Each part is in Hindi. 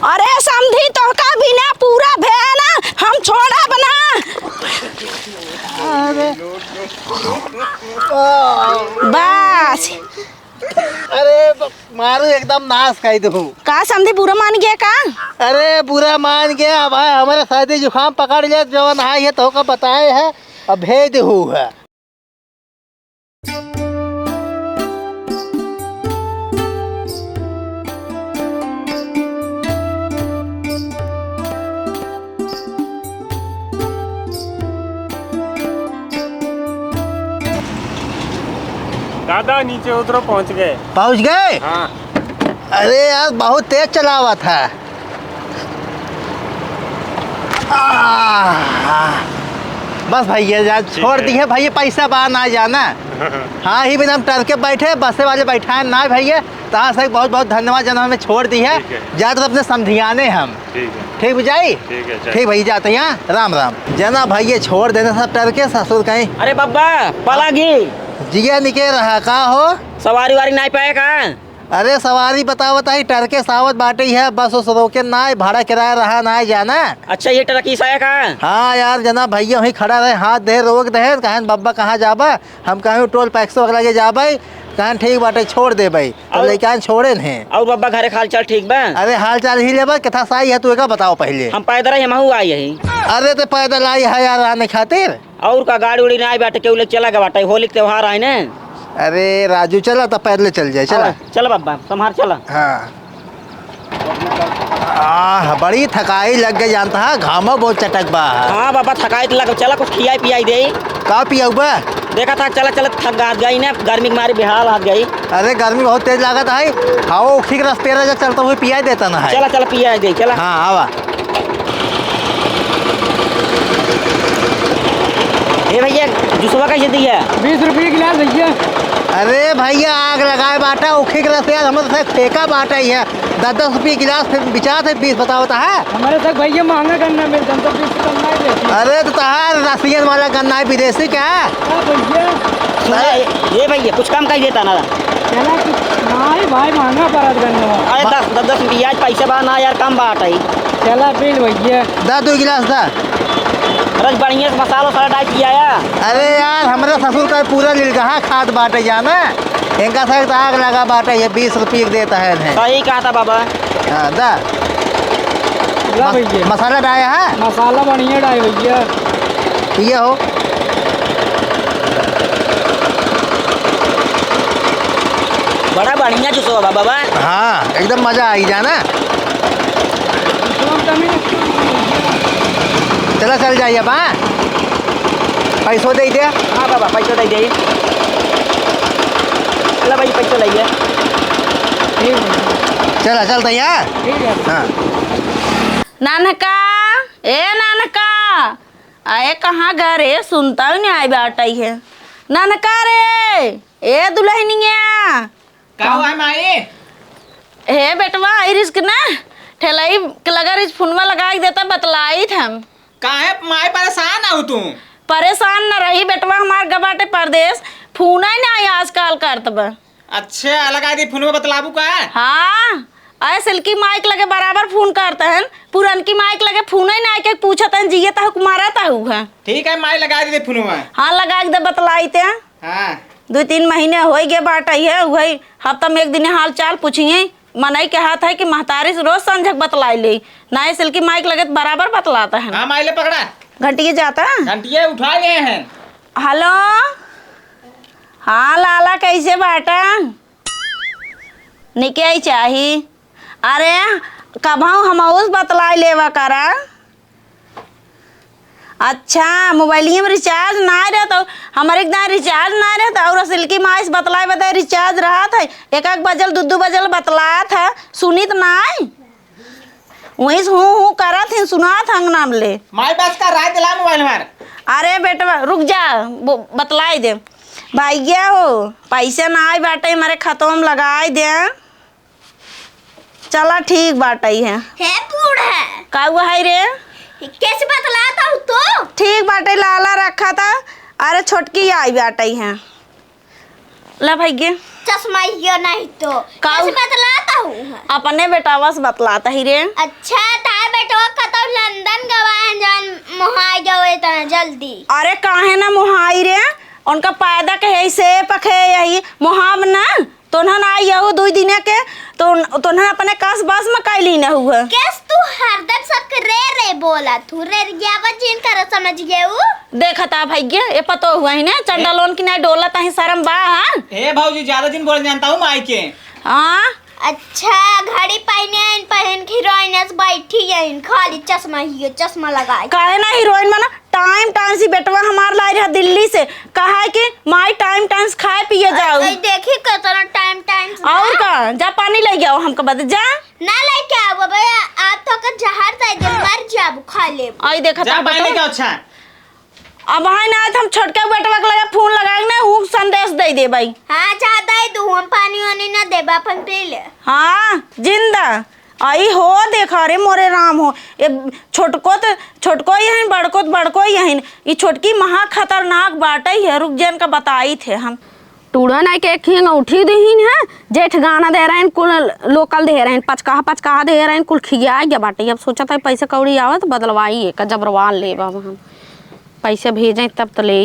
अरे समझी तो का बिना पूरा भे ना हम छोड़ा बना। अरे बस अरे मारू एकदम नाश कर दू। का समझी पूरा मान गया का? अरे पूरा मान गया भाई, हमारे सर्दी जुकाम पकड़ लिया जो नहाई है तो का बताए है अब भेज दू है। दादा नीचे उतरो, पहुंच गए। पहुंच गए? हाँ। अरे यार बहुत तेज चलावा था। बस भैया यार छोड़ दी है भैया, पैसा बाहर ना जाना। हाँ ही बिना हम टर्क के बैठे, बसे वाले बैठाए ना भैया, तहाँ से बहुत बहुत धन्यवाद जना हमें छोड़ दी है। जाते अपने समझियाने हम। ठीक बुझाई? ठीक भैया जाते हैं, राम राम। जना भैया छोड़ देना सब टर्क के ससुर कहीं। अरे बब्बा पलागी जिया निके रहा का हो? सवारी वारी नहीं पाए का? अरे सवारी बताओ ताई टरके सावत बाटे है, बस उस रोके ना भाड़ा किराया रहा ना जाना। अच्छा ये ट्रक ईसा का? हाँ यार जना भैया वहीं खड़ा रहे, हाथ दे रोक दे, कहें बब्बा कहाँ जाबा, हम कहें टोल पैक्सो वगैरह के जाबे, कहें ठीक बाटे छोड़ दे भाई, तो लेकिन छोड़े नहीं। और बब्बा घरे हाल चाल ठीक बा? अरे हाल चाल ही लेबा, कथा साई है तू का बताओ पहले। हम पैदल ही महू आई यही। अरे तो पैदल आई है यार आने खातिर? और का गाड़ी उड़ी नहीं बाटे, केवल चला गया बाटे, होली के त्योहार आए ने। अरे राजू चला तो पैदल चल जाए, चला चल बब्बा संभार चला। हाँ बड़ी थकाई लग गई जानता है, घामा बहुत चटक बा। हाँ बाबा थकाई तो लगा, चला कुछ खियाई पियाई दे। का पियाऊ बा? देखा था चला चला थक गई ना, गर्मी के मारे बेहाल हाथ गई। अरे गर्मी बहुत तेज लागत है, हाँ ठीक रास्ते रह चलता हुए पिया देता ना है। चला चला पियाई दे चला। हाँ आवा। ए भैया जूसवा कैसे दी है? 20 रुपये गिलास भैया। अरे भैया आग लगाए बाटा उखी गिलास यार, हमारे ठेका बाटा ही है, 10-10 रुपये गिलास बिचा थे 20 बताओ है। हमारे तक भैया महंगा करना मिलता है, तो 20 करना ही देती। अरे तो तहार रसियन वाला गन्ना है विदेशी क्या? भैया ये भैया कुछ कम कर देता ना। चला नहीं भाई महंगा पड़ा करना। अरे 10 रुपया पैसा बा ना यार, कम बाट है। चला पी भैया। दा 2 गिलास दा। रस बढ़िया से मसाला सारा डाल किया है। अरे यार हमारा ससुर का पूरा लिलगहा खाद बाटे जाना, इनका सर आग लगा बाटे, ये 20 रुपये देता है। सही कहा था बाबा। हाँ दा भैया मसाला डाया है, मसाला बढ़िया डाल भैया। ये हो बड़ा बढ़िया जूस होगा बाबा। हाँ एकदम मजा आई जाना। चला चल जाइए अब। हाँ पैसों दे दे। हाँ बाबा पैसा दे दे। चला भाई पैसा लाइए। चला चलते यार। हाँ नानका ए नानका आए कहाँ गए रे, सुनता ही नहीं आई बाटा ही है। नानका रे ए दुल्हनिया का हुआ माई? हे बेटवा आई रिस्क ना ठेलाई लगा रिस फोनवा लगा के देता बतलाई थे हम। काहे माई परेशान हो तू? परेशान न रही बेटवा, हमार गबाटे परदेश फोन ही ना आई आजकल करत बा। अच्छा लगा दी फोन में बतलाबू का? हाँ आए सिल्की माइक लगे बराबर फोन करते हैं, पुरनकी माइक लगे फोन ही ना आके पूछत हैं जिये ता कुमारा ता है। ठीक है माई लगा दी फोन में। हाँ लगा के दे बतलाई थे। हाँ 2-3 महीने हो गए बाटा है, वही हफ्ता में एक दिन हाल चाल पूछिए। मनई के हाथ है कि महतारी से रोज संझक बतलाई ले, ना ही सिल्की माइक लगे तो बराबर बतलाता है। हाँ माई ले पकड़ा, घंटिया जाता घंटिया उठा गए हैं। हेलो हाँ लाला कैसे बाटा निके चाही? अरे कभाऊ हम उस बतलाई लेवा करा। अच्छा मोबाइलिए में रिचार्ज ना रहता, हमारे एकदम रिचार्ज ना रहता, और सिल्की माइस बतलाए बताए रिचार्ज रहा था, 1-1 बजल 2-2 बजल बतलाया था, सुनी तो ना वहीं से हूँ करा थे, सुना था नाम ले। माई बस का राय दिला मोबाइल मार। अरे बेटा रुक जा बतलाई दे भैया हो, पैसा ना आए बाटे हमारे खातों में लगाए दे। चला ठीक बाटा ही है बूढ़ा का हुआ है रे? कैसे बतलाया था तो? ठीक बाटे लाला रखा था। अरे छोटकी आई बाटा ही है। ला भैया चश्मा ये नहीं तो कैसे बतलाता हूँ। अपने बेटावा से बतलाता ही रे। अच्छा तार बेटवा कतौ लंदन गवाए जन मोहाई जाओ इतना जल्दी। अरे काहे ना मुहाई रे, उनका पैदा के ऐसे पखे यही मुहाब ना तो ना आई यहू 2 दिन के तो ना अपने कास बास में कैली ना हुआ। कैस तू हरदम सब रे बोला तू रे गया जिन कर समझ गए वो। देखता भैया ये पतो हुआ ही ना चंडलोन की नहीं डोला ताही शर्म बा। हाँ ए भाऊजी ज्यादा दिन बोल जानता हूँ माई के। हाँ अच्छा घड़ी पहन के हीरोइन बैठी है खाली चश्मा ही चश्मा लगाए। काहे ना हीरोइन बना टाइम से बेटवा हमार लाई रहा दिल्ली से कहा है कि माई टाइम खाए पिए जाओ। देखी कितना टाइम और का जा पानी ले जाओ हमको बता जा ना लेके आओ भैया आप तो कर जहर दे दे मर जाब खा ले। आई देखा जा पानी लेके अच्छा। अब हाय ना हम छोटका बेटवा के लगा फोन लगाए ना वो संदेश दे दे भाई। हाँ चाहता है तू हम पानी वानी ना दे बापन पी ले। हाँ जिंदा आई हो देखा रे मोरे राम हो ये छोटको यही बड़को यही ये छोटकी महा खतरनाक बाटे है। रुक जन का बताई थे हम टूड़ा ना के खिंग उठी दहीन है जेठ गाना दे रहे हैं कुल लोकल दे रहे हैं पचका दे रहे हैं कुल खिया गया बाटे। अब सोचा था पैसे कौड़ी आवत बदलवाई एक जबरवाल ले बाबा हम पैसे भेजें तब तो ले।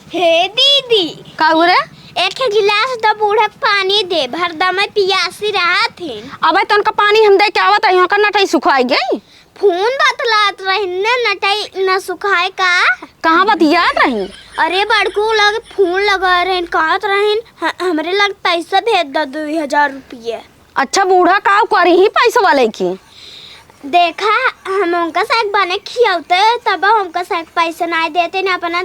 हे दीदी का रे एक गिलास द बूढ़ा पानी दे भरदम पियासी रहा थे। अब तो उनका पानी हम दे के आवत है का नटाई सुखाई गई। फोन बतलात रही न नटाई न सुखाए का कहाँ बतियात रही। अरे बड़कू लग फोन लगा रहे कहत रहे हमरे लग पैसा भेज द 2000 रुपये। अच्छा बूढ़ा का करी ही पैसा वाले की देखा हम उनका साथ बने खियाते तब हमका साथ पैसा नहीं देते ना अपना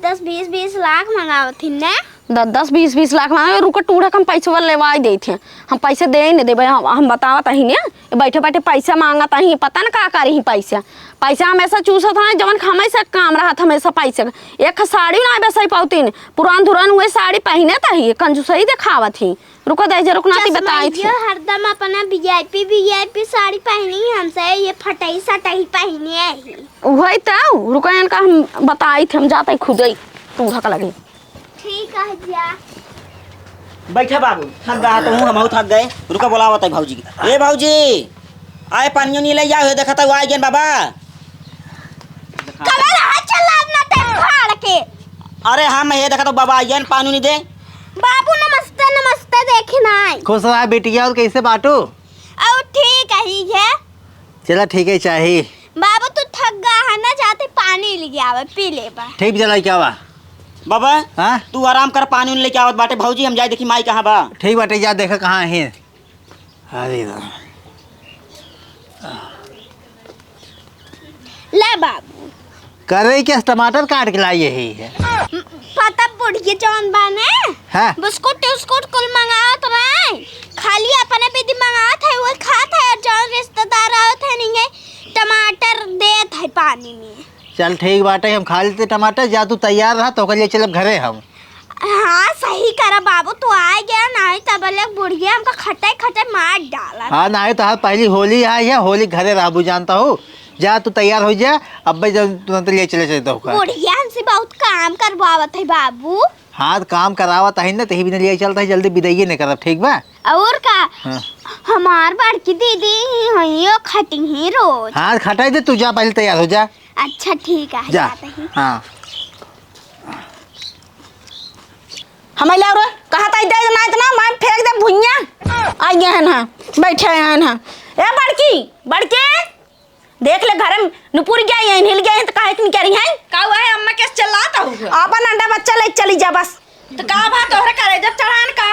10-20 लाख मंगावती ने 10-20 लाख मांगे रुको टूढ़ा हम पैसे वाले लेवा दे थे हम पैसे दे नहीं देवे हम बतावत ही ने बैठे पैसा मांगत ही पता न का करी पैसा हमेशा चूसत है जवन हमेशा काम रहा हमेशा पैसा एक साड़ी ना बेसई पाउतीन पुरान धुरान हुए साड़ी पहने ही कंजूसई दिखावत ही रुको दे रुकना बताई थी हरदम अपना वीआईपी साड़ी पहनी हमसे ये फटई सटई पहनी है वही तो रुको इनका हम बताई थे हम जाते खुद ही टूढ़ा का लगे। ठीक है जा बैठे बाबू थक गया तो हूँ हम थक गए रुका बोलावत है भाऊजी की। ए भाऊजी आए पानी नहीं ले जाओ देखा था आए गए बाबा कल रहा चला ना ते फाड़ के। अरे हाँ मैं ये देखा तो बाबा आए गए पानी नहीं दे। बाबू नमस्ते देखना खुश रहा बेटिया और कैसे बाटू। अब ठीक है चला ठीक है चाहिए। बाबू तू थक गया है ना जाते पानी ले आवे पी ले बा। ठीक चला क्या हुआ बाबा हाँ तू आराम कर पानी लेके आवत बाटे भाऊजी हम जाए देखी माई कहाँ बा। ठीक बाटे जा देखा कहाँ है। अरे ले बाबू कर रही क्या टमाटर काट के लाई यही है पता बुढ़िया जौन बाने हाँ बिस्कुट कुल मंगावत रहे खाली अपने भी मंगावत है वो खात है और जौन रिश्तेदार आवत है नहीं टमाटर देत है पानी में। चल ठीक बाटे हम खा लेते टमाटर जा तू तैयार रहा तो लिए चलब घरे हम। हाँ सही करा बाबू तू आ गया नहीं तब लग बुढ़िया हमका खटाई मार डाला। हाँ ना तो हाँ पहली होली आई है होली घरे रहबू जानता हूँ जा तू तैयार हो जा अब भाई जब तुरंत लिए चले बुढ़िया हमसे बहुत काम करवावत है बाबू। हाँ काम करावत है ना तही भी लिए चलता है जल्दी विदाई नहीं करब ठीक बा। और का हाँ। हमार बड़की दीदी ही खटी ही रोज। हाँ खटाई दे तू जा पहले तैयार हो जा। अच्छा ठीक है जा हाँ हमें ला रो कहा था इतना मैं फेंक दे भुइया आई गए ना बैठे हैं ना। ए बड़की देख ले घर में नुपुर गया है हिल गया है तो काहे नहीं करी है का हुआ है अम्मा कैसे चिल्लाता हूँ अपन अंडा बच्चा ले चली जा बस। तो का बात तोहरे करे जब चढ़ान का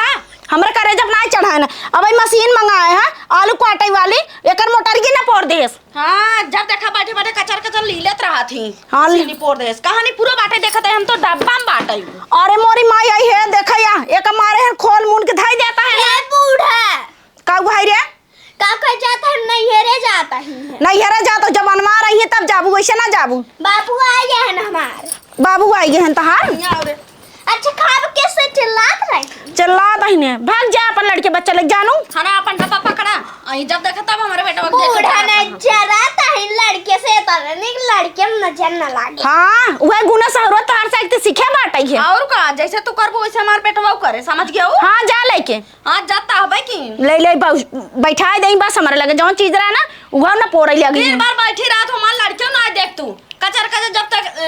हमरा करे जब ना चढ़ाना अब मशीन मंगाए है आलू काटे वाली एकर मोटर की ना पोर देस। हाँ जब देखा बैठे कचर लीलत रहा थी हाँ सीनी पोर देस कहानी पूरा बाटे देखते हम तो डब्बा में बाटे। अरे मोरी माई आई है देखा या एक मारे हैं खोल मून के धाई देता है ए बूढ़ा का भाई रे का कर जाता है नैहरे जाता ही है नैहरा जा तो जब अनवा रही है तब जाबू वैसे ना जाबू। बाबू आ गए हैं हमारे बाबू आई गए हैं तहार। अच्छा खाब कैसे चिल्लात रही चिल्लात ही ने भाग जा अपन लड़के बच्चा लग जानू खाना अपन डब्बा पकड़ा आई जब देखा तब हमारे बेटा बूढ़ा ने जराता है लड़के से तरने की लड़के में नजर न लागे। हाँ वह गुना सहरो तार से एक सीखे बाटई है। और का जैसे तू करबो वैसे हमार बेटवा करे, समझ गया हो? हाँ जा लेके हां जाता हबे की ले ले बैठा दे बस हमारे लगे जौन चीज रहा ना वह ना पोरई लगी। दिन भर बैठी रात हमार लड़कियों ना देख तू कचर कचर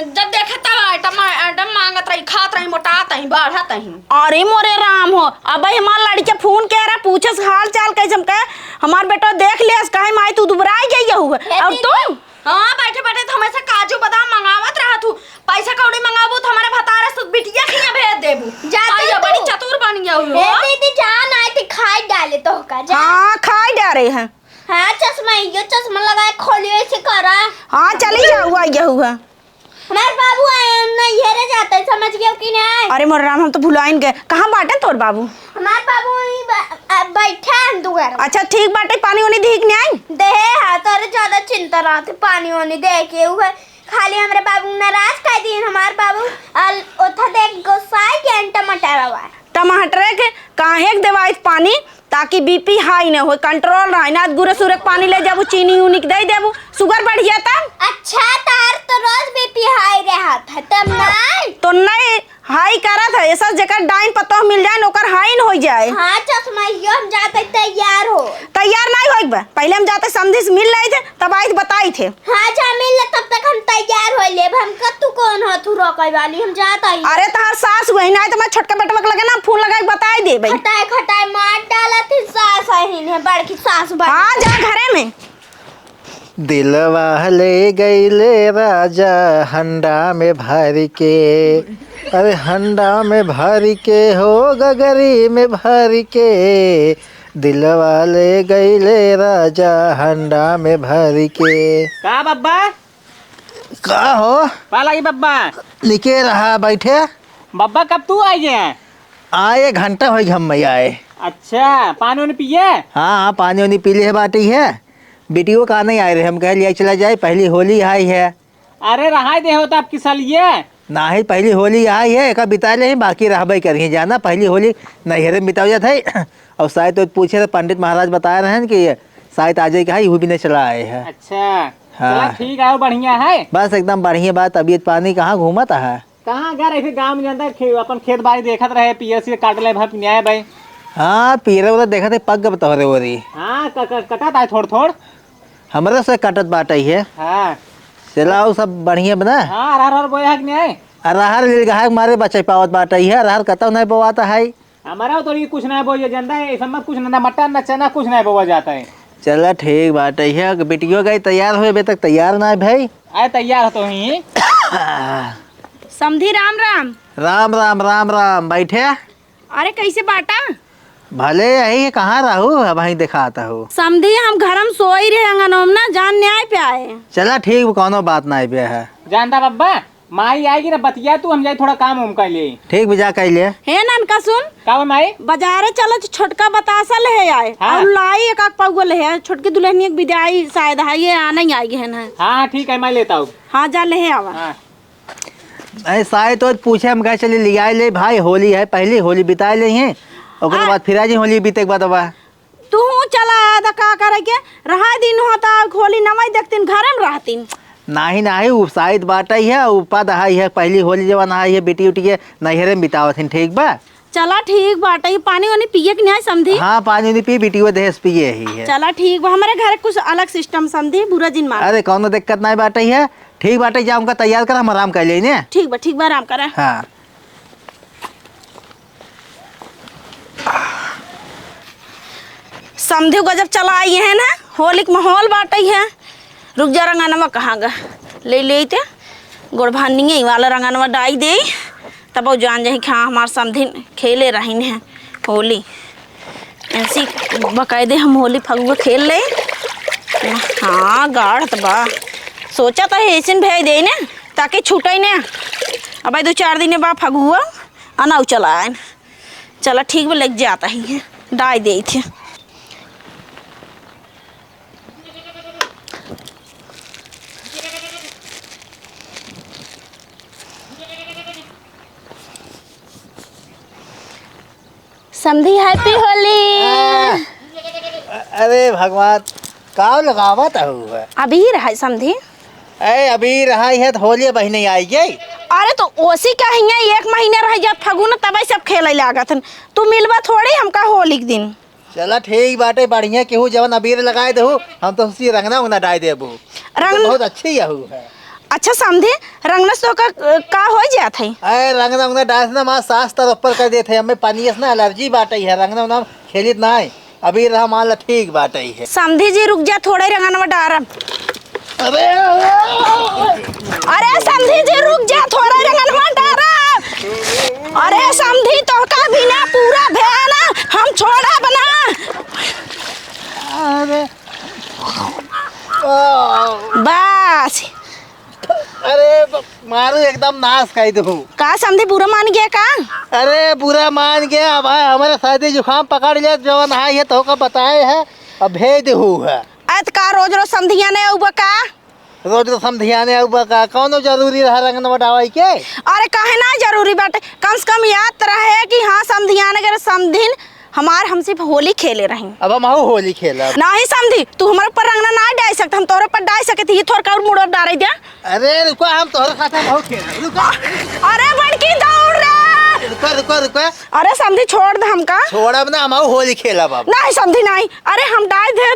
जब देखे तब आइटम मांगत रही, खात रही, मोटात रही, बढ़त रही। अरे मोरे राम हो अब हमार लड़के फोन कह रहा पूछस हाल चाल कैसे हम कहे हमार बेटा देख ले कहे माई तू दुबराई गई हुआ और तू हाँ बैठे बैठे तो हमेशा काजू बादाम मंगावत रहा तू, पैसा कौड़ी मंगाबू तो हमारे भतारे से बिटिया खिया भेज देबू। जाती ये तू। बड़ी चतुर बन गया हो। ए दीदी जान आए थे खाई डाले तो का जा। हाँ खाई डारे हैं। हाँ चश्मा ये चश्मा लगाए खोलियो ऐसे करा। हाँ चली जाऊआ ये हुआ हमारे बाबू आए ना ये रे जाते समझ गए कि नहीं? अरे मोरे राम हम तो भुलाइन गए कहाँ बाटे तोर बाबू? हमारे बाबू वहीं बैठा है दुआर। अच्छा ठीक बाटे पानी वानी दीख नहीं आई दे हाथ और ज्यादा चिंता रहते पानी वानी दे के हुए खाली हमारे बाबू नाराज कर दिए। हमारे बाबू ओथा देख गोसाई के टमाटर हुआ टमाटर के काहे देवाई पानी ताकि बीपी हाई न हो कंट्रोल रहे ना गुरे सुरे पानी ले जाबू चीनी उनी दे देबू शुगर बढ़ जाता। अच्छा तार तो रोज बीपी हाई रहा था तब नहीं तो नहीं हाई करा था ऐसा जगह डाइन पतो मिल जाए नौकर हाई न हो जाए। हाँ चश्मा ये हम जाते तैयार हो। तैयार नहीं हो बा पहले हम जाते समझी से मिल रहे थे तब आई बताई थे। हाँ जा मिल ले तब तक हम तैयार हो ले हम तू कौन हो तू रोकई वाली हम जाता ही। अरे तार सास वही ना तो मैं छोटका बेटवा के लगे ना फोन लगा के बताई दे भाई। खटाई खटाई मार डाला थी सास ही है बड़की सास बड़ी। हाँ जा घरे में दिलवा ले गईले राजा हंडा में भर के, अरे हंडा में भर के हो गगरी में भर के, दिलवा ले गईले राजा हंडा में भर के। का बब्बा का हो पा लगी बब्बा लिखे रहा बैठे बब्बा कब तू आई है? आए घंटा हो हम आए। अच्छा पानी वानी पिए? हाँ हाँ पानी वानी पी ले बाटी है बेटियों का नहीं आए रहे हम कह लिया चला जाए पहली होली आई है। अरे रहा दे होता आपकी सालिए ना ही पहली होली आई है एक बिता ले बाकी रहबे करिए जाना पहली होली नैहरे में बिता जाता है। और शायद तो पूछे तो पंडित महाराज बता रहे हैं कि शायद आ जाए वो भी नहीं चला आए है। अच्छा हाँ। चला ठीक है बढ़िया है बस एकदम बढ़िया बात तबीयत पानी कहाँ घूमता है कहाँ घर ऐसे गाँव में जानता अपन खेत बाड़ी देखत रहे पीएससी काट ले भाई पिन्याय भाई। हाँ पीरे उधर देखा थे पग बता रहे हो रही हाँ कटा था थोड़ थोड़ हमारे से कटत बाट है। हाँ चलाओ सब बढ़िया बना हाँ अरहर बोया है कि नहीं? अरहर मिल गया मारे बच्चे पावत बाट है अरहर कतौ नहीं बोवाता है। हमारा तो ये कुछ नहीं बोया जानता है इसमें कुछ ना मटर न चना कुछ नहीं बोया जाता है। चला ठीक बात है बेटियों गई तैयार हुए अभी तक तैयार ना है भाई। आए तैयार तो ही समधी राम राम राम राम राम राम बैठे अरे कैसे बाटा भले यही कहाँ रहू अब वहीं दिखाता हूँ समधी हम घर में सोई रहे अंगनों में ना जान न्याय पे आए। चला ठीक कोनो बात नहीं पे है जानता बब्बा माई आएगी ना बतिया तू हम जाए थोड़ा काम उम कर लिए ठीक भी जा कह ले हे ननका सुन का माई बाजारे चलो छोटका बतासा ले आए हाँ। और लाई एक आक पौवा ले छोटकी दुल्हनी एक विदाई शायद है ये आना ही आई है ना। हाँ ठीक है मैं लेता हूँ। हाँ जा ले आवा। हाँ शायद तो पूछे हम कहे चले लिया ले भाई होली है पहली होली बिता ले हैं और बाद फिर आज होली बीते के बाद अब तू चला आया का करे के रहा दिन होता होली नवाई देखतीन घर में रहतीन नाही नाही शायद बाटा ही है उपा दहाई है पहली होली जब नहाई है बेटी उठी है नैहरे में बितावत हैं ठीक बा। चला ठीक बाटा ये पानी वानी पिए कि नहीं समझी? हाँ पानी नहीं पी बेटी दहेज पिए ही है। चला ठीक बा हमारे घर कुछ अलग सिस्टम समझी बुरा दिन मान। अरे कौन दिक्कत नहीं बाटा ही है ठीक बाटा जा उनका तैयार कर हम आराम कर लेने। ठीक बा आराम करा। हाँ समझे गजब चला आई है ना होली के माहौल बाटई है। रुक जा रंगानवा कहाँ गा ले ते गोड़ भानिए वाला रंगानवा डाई दे तब वो जान जाही खा हमार समझी खेले रही है होली ऐसी बकायदे हम होली फगुआ खेल ले। हाँ गाढ़ तो बा सोचा था ऐसे भेज दे ना ताकि छूटे ना अब 2-4 दिन बा फगुआ अनाउ चला आए चला ठीक भी लग जाता ही है डाई दे थे। समझी हैप्पी होली। अरे भगवान का लगावत है अभी ही रहा समझी अरे अभी रहा है तो होली बहने आई गई। अरे तो ओसी का हिंगा 1 महीने रह जात फगुन तब सब खेले लागत तू मिलबा थोड़ी हमका होली के दिन। चला ठीक बाटे बढ़िया केहू जवन अबीर लगाए दहू हम तो उसी रंगना उंगना डाल देबू। रंग बहुत अच्छी यहू है। अच्छा समझे रंगनस तो का हो जात है। अरे रंगना उंगना डाल ना माँ सास तर ऊपर कर देते हमें पानी ना एलर्जी बाटे है रंगना उंगना खेलित ना है अबीर रहा मान ला ठीक बाटे है। समझी जी रुक जा थोड़े रंगनवा डारम। अरे अरे समझी जी रुक जा थोड़ा रंगनवा डारम। अरे समझी तो का भी ना पूरा भेना हम छोड़ा बना। अरे बस अरे मारू एकदम नाश कर दू। का समझी पूरा मान गया का। अरे बुरा मान गया अब हमारे सर्दी जुकाम पकड़ लिया जवन है ये तो का बताए है अब भेज दू है। अत का रोज रोज समधिया ने उबा का रोज तो समझियाने अब का कौनो जरूरी रहा रंगन बटावे के। अरे काहे ना जरूरी बाटे कम से कम याद रहे कि हाँ समधियाने के समधिन हमार हमसे होली खेले रही। अब हम होली खेला नहीं समझी तू हमारे ऊपर रंगना ना डाल सकता हम तोरे पर डाल सके थी थोड़ा और मुड़ो डाल दिया। अरे रुको हम तोहरे साथ बहुत खेल रुको। अरे बड़की दौड़ रे। रुको रुको रुको। अरे समझी छोड़ दे हमका छोड़ा ना हम होली खेला बाबा। नहीं समझी नहीं। अरे हम डाल दे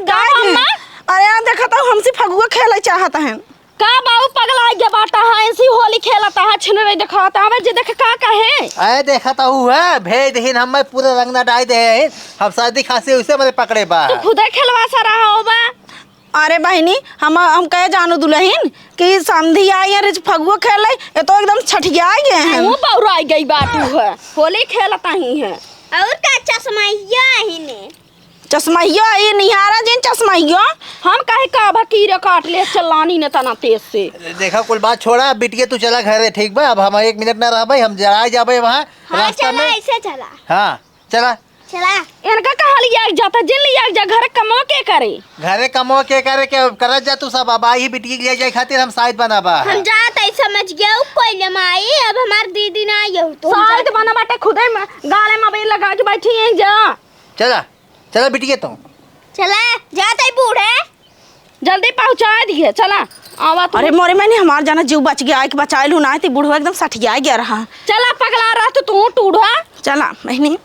अरे यार देखा तो हमसे फगुआ खेले चाहता है का बाबू पगला गया बाटा है ऐसी होली खेलता है छिन रही दिखाता है जे देख का कहे। अरे देखा तो हुआ भेज दहीन हम पूरा रंगना डाल दे हम सर्दी खांसी उसे मेरे पकड़े बा तू खुद खेलवा सा रहा हो बा। अरे बहनी हम कहे जानू दुल्हन कि समधी आई है फगुआ खेले ये तो एकदम छठिया गए हैं। वो बौरा आई गई बाटू है होली खेलता ही है। और का चश्मैया ही ने चश्मैया ये निहारा जिन चश्मैया हम कहे का भकीरे काट ले चलानी न तना तेज से। देखा कुल बात छोड़ा बिटिया तू चला घर है ठीक बा अब हम 1 मिनट ना रह भाई हम जरा जाबे वहाँ हाँ रास्ता चला में। ऐसे चला हाँ चला चला इनका कहा लिया जाता जिन लिया जा घर कमा के करे घरे कमो के करे के करत जा तू सब अब आई बिटिया के ले जाए खातिर हम शायद बनाबा। हम जात ऐ समझ गया पहले माई अब हमार दीदी ना आई हो तो शायद बना बाटे खुदे में गाले में बेल लगा के बैठी है जा। चला चला बिटिया तू चला जात ऐ बूढ़े जल्दी पहुंचा दिए चला आवा तू। अरे मोरे मैंने हमार जाना जीव बच गया कि बचाए लू ना बुढ़वा एकदम सठिया गया रहा। चला पगला रहा तू टूढ़ा चला बहनी